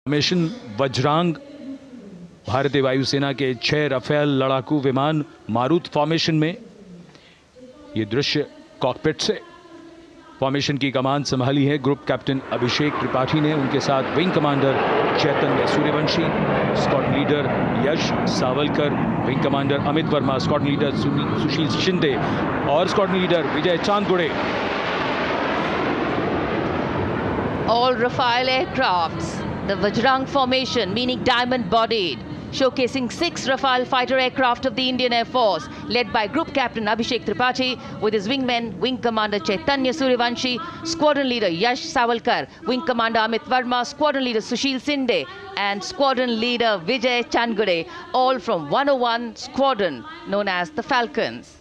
Mission Vajrang भारतीय वायुसेना के 6 राफेल लड़ाकू विमान मारुत फॉर्मेशन में। ये दृश्य कॉकपिट से। फॉर्मेशन की कमान संभाली है ग्रुप कैप्टन अभिषेक त्रिपाठी ने। उनके साथ wing commander Chaitanya Suryavanshi, squadron leader Yash Savalkar, wing commander Amit Verma, squadron leader Sushil Shinde और squadron leader Vijay Chandgude. All Rafale aircrafts, the Vajrang formation, meaning diamond-bodied, showcasing 6 Rafale fighter aircraft of the Indian Air Force, led by Group Captain Abhishek Tripathi, with his wingmen, Wing Commander Chaitanya Suryavanshi, Squadron Leader Yash Savalkar, Wing Commander Amit Verma, Squadron Leader Sushil Sinde, and Squadron Leader Vijay Changude, all from 101 Squadron, known as the Falcons.